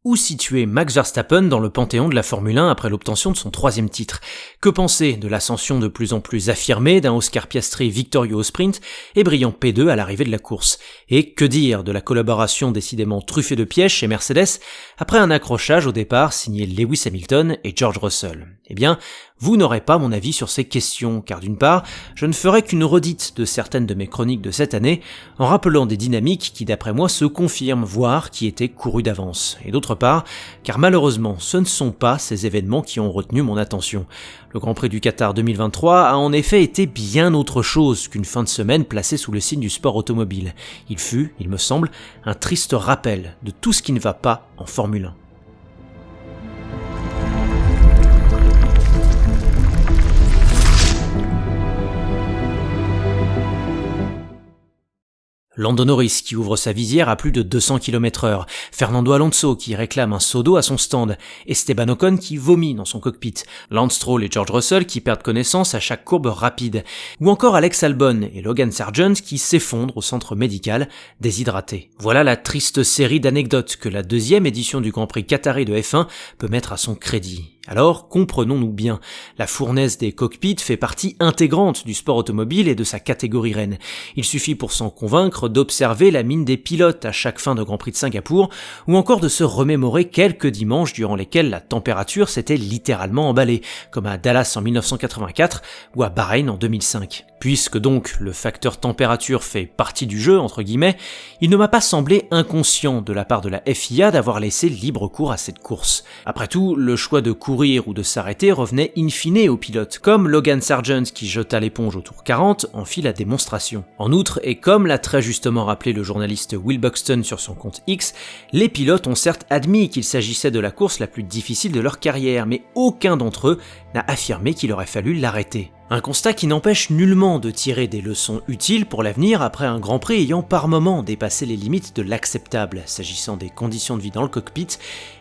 Où situer Max Verstappen dans le panthéon de la Formule 1 après l'obtention de son 3e titre? Que penser de l'ascension de plus en plus affirmée d'un Oscar Piastri victorieux au sprint et brillant P2 à l'arrivée de la course? Et que dire de la collaboration décidément truffée de pièges chez Mercedes après un accrochage au départ signé Lewis Hamilton et George Russell? Eh bien, vous n'aurez pas mon avis sur ces questions, car d'une part, je ne ferai qu'une redite de certaines de mes chroniques de cette année, en rappelant des dynamiques qui d'après moi se confirment, voire qui étaient courues d'avance. Et d'autre part, car malheureusement, ce ne sont pas ces événements qui ont retenu mon attention. Le Grand Prix du Qatar 2023 a en effet été bien autre chose qu'une fin de semaine placée sous le signe du sport automobile. Il fut, il me semble, un triste rappel de tout ce qui ne va pas en Formule 1. Lando Norris qui ouvre sa visière à plus de 200 km/h, Fernando Alonso qui réclame un seau d'eau à son stand, Esteban Ocon qui vomit dans son cockpit, Lance Stroll et George Russell qui perdent connaissance à chaque courbe rapide, ou encore Alex Albon et Logan Sargeant qui s'effondrent au centre médical, déshydratés. Voilà la triste série d'anecdotes que la 2e édition du Grand Prix qatari de F1 peut mettre à son crédit. Alors, comprenons-nous bien, la fournaise des cockpits fait partie intégrante du sport automobile et de sa catégorie reine. Il suffit pour s'en convaincre d'observer la mine des pilotes à chaque fin de Grand Prix de Singapour, ou encore de se remémorer quelques dimanches durant lesquels la température s'était littéralement emballée, comme à Dallas en 1984 ou à Bahreïn en 2005. Puisque donc le facteur température fait partie du jeu, entre guillemets, il ne m'a pas semblé inconscient de la part de la FIA d'avoir laissé libre cours à cette course. Après tout, le choix de courir ou de s'arrêter revenait in fine aux pilotes, comme Logan Sargeant qui jeta l'éponge au tour 40 en fit la démonstration. En outre, et comme l'a très justement rappelé le journaliste Will Buxton sur son compte X, les pilotes ont certes admis qu'il s'agissait de la course la plus difficile de leur carrière, mais aucun d'entre eux n'a affirmé qu'il aurait fallu l'arrêter. Un constat qui n'empêche nullement de tirer des leçons utiles pour l'avenir après un Grand Prix ayant par moments dépassé les limites de l'acceptable, s'agissant des conditions de vie dans le cockpit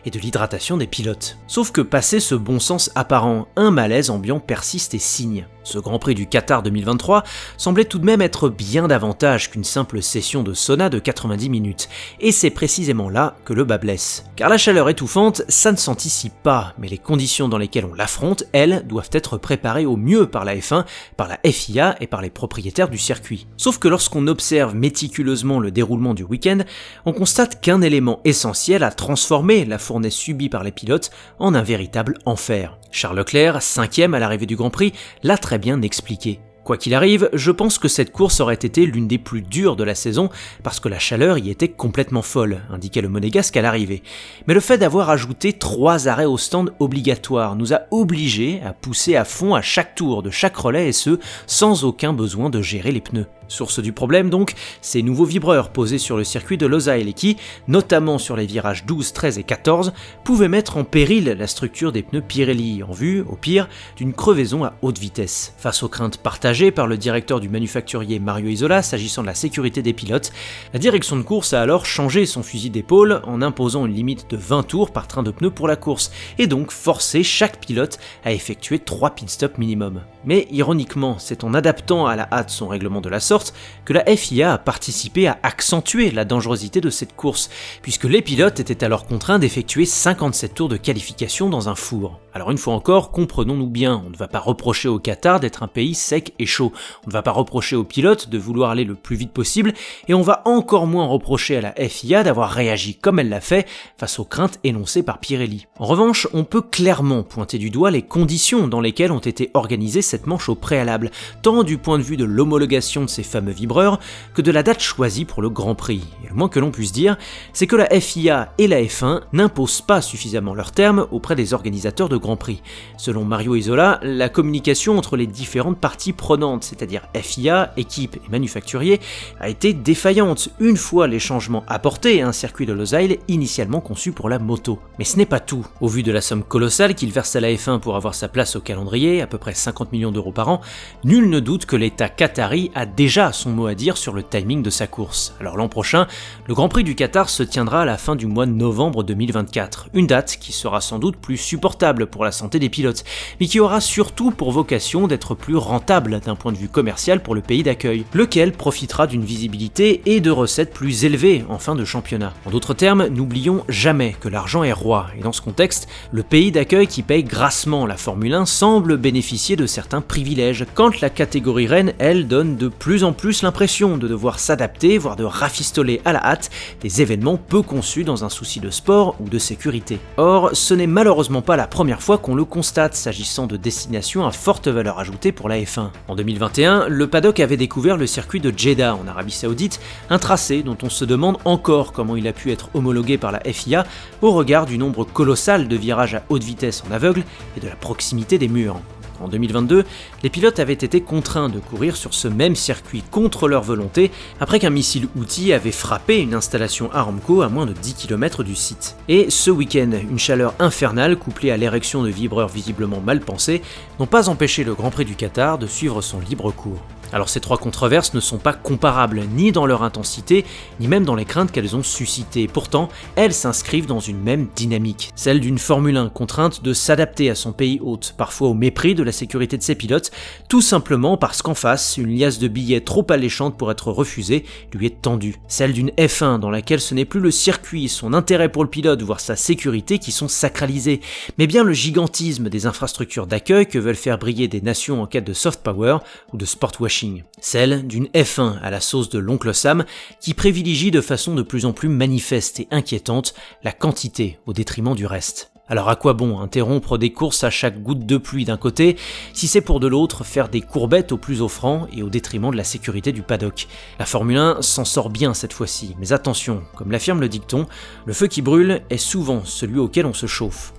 et de l'hydratation des pilotes. Sauf que passé ce bon sens apparent, un malaise ambiant persiste et signe. Ce Grand Prix du Qatar 2023 semblait tout de même être bien davantage qu'une simple session de sauna de 90 minutes, et c'est précisément là que le bas blesse. Car la chaleur étouffante, ça ne s'anticipe pas, mais les conditions dans lesquelles on l'affronte, elles, doivent être préparées au mieux par la F1, par la FIA et par les propriétaires du circuit. Sauf que lorsqu'on observe méticuleusement le déroulement du week-end, on constate qu'un élément essentiel a transformé la fournaise subie par les pilotes en un véritable enfer. Charles Leclerc, 5e à l'arrivée du Grand Prix, l'a très bien expliqué. Quoi qu'il arrive, je pense que cette course aurait été l'une des plus dures de la saison parce que la chaleur y était complètement folle, indiquait le Monégasque à l'arrivée. Mais le fait d'avoir ajouté 3 arrêts au stand obligatoires nous a obligés à pousser à fond à chaque tour de chaque relais et ce, sans aucun besoin de gérer les pneus. Source du problème donc, ces nouveaux vibreurs posés sur le circuit de Losail et qui, notamment sur les virages 12, 13 et 14, pouvaient mettre en péril la structure des pneus Pirelli en vue, au pire, d'une crevaison à haute vitesse. Face aux craintes partagées par le directeur du manufacturier Mario Isola s'agissant de la sécurité des pilotes, la direction de course a alors changé son fusil d'épaule en imposant une limite de 20 tours par train de pneus pour la course, et donc forcé chaque pilote à effectuer 3 pit-stops minimum. Mais ironiquement, c'est en adaptant à la hâte son règlement de la sorte que la FIA a participé à accentuer la dangerosité de cette course, puisque les pilotes étaient alors contraints d'effectuer 57 tours de qualification dans un four. Alors une fois encore, comprenons-nous bien, on ne va pas reprocher au Qatar d'être un pays sec et chaud, on ne va pas reprocher aux pilotes de vouloir aller le plus vite possible, et on va encore moins reprocher à la FIA d'avoir réagi comme elle l'a fait face aux craintes énoncées par Pirelli. En revanche, on peut clairement pointer du doigt les conditions dans lesquelles ont été organisées cette manche au préalable, tant du point de vue de l'homologation de ces fameux vibreurs que de la date choisie pour le Grand Prix. Et le moins que l'on puisse dire, c'est que la FIA et la F1 n'imposent pas suffisamment leurs termes auprès des organisateurs de Grand Prix. Selon Mario Isola, la communication entre les différentes parties prenantes, c'est-à-dire FIA, équipe et manufacturier, a été défaillante une fois les changements apportés à un circuit de Losail initialement conçu pour la moto. Mais ce n'est pas tout. Au vu de la somme colossale qu'il verse à la F1 pour avoir sa place au calendrier, à peu près 50 millions d'euros par an, nul ne doute que l'État qatari a déjà déjà son mot à dire sur le timing de sa course. Alors l'an prochain, le Grand Prix du Qatar se tiendra à la fin du mois de novembre 2024, une date qui sera sans doute plus supportable pour la santé des pilotes, mais qui aura surtout pour vocation d'être plus rentable d'un point de vue commercial pour le pays d'accueil, lequel profitera d'une visibilité et de recettes plus élevées en fin de championnat. En d'autres termes, n'oublions jamais que l'argent est roi, et dans ce contexte, le pays d'accueil qui paye grassement la Formule 1 semble bénéficier de certains privilèges, quand la catégorie reine, elle, donne de plus en plus l'impression de devoir s'adapter, voire de rafistoler à la hâte des événements peu conçus dans un souci de sport ou de sécurité. Or, ce n'est malheureusement pas la première fois qu'on le constate s'agissant de destinations à forte valeur ajoutée pour la F1. En 2021, le paddock avait découvert le circuit de Jeddah en Arabie Saoudite, un tracé dont on se demande encore comment il a pu être homologué par la FIA au regard du nombre colossal de virages à haute vitesse en aveugle et de la proximité des murs. En 2022, les pilotes avaient été contraints de courir sur ce même circuit contre leur volonté après qu'un missile outil avait frappé une installation Aramco à moins de 10 km du site. Et ce week-end, une chaleur infernale couplée à l'érection de vibreurs visiblement mal pensés n'ont pas empêché le Grand Prix du Qatar de suivre son libre cours. Alors ces trois controverses ne sont pas comparables ni dans leur intensité, ni même dans les craintes qu'elles ont suscitées. Pourtant, elles s'inscrivent dans une même dynamique, celle d'une Formule 1 contrainte de s'adapter à son pays hôte, parfois au mépris de la sécurité de ses pilotes, tout simplement parce qu'en face, une liasse de billets trop alléchante pour être refusée lui est tendue. Celle d'une F1 dans laquelle ce n'est plus le circuit, son intérêt pour le pilote, voire sa sécurité qui sont sacralisés, mais bien le gigantisme des infrastructures d'accueil que veulent faire briller des nations en quête de soft power ou de sport washing. Celle d'une F1 à la sauce de l'oncle Sam qui privilégie de façon de plus en plus manifeste et inquiétante la quantité au détriment du reste. Alors à quoi bon interrompre des courses à chaque goutte de pluie d'un côté, si c'est pour de l'autre faire des courbettes au plus offrant et au détriment de la sécurité du paddock? La Formule 1 s'en sort bien cette fois-ci, mais attention, comme l'affirme le dicton, le feu qui brûle est souvent celui auquel on se chauffe.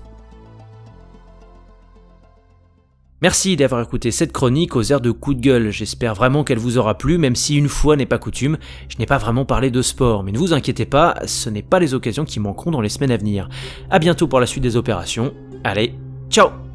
Merci d'avoir écouté cette chronique aux airs de coup de gueule, j'espère vraiment qu'elle vous aura plu, même si une fois n'est pas coutume, je n'ai pas vraiment parlé de sport, mais ne vous inquiétez pas, ce n'est pas les occasions qui manqueront dans les semaines à venir. A bientôt pour la suite des opérations, allez, ciao!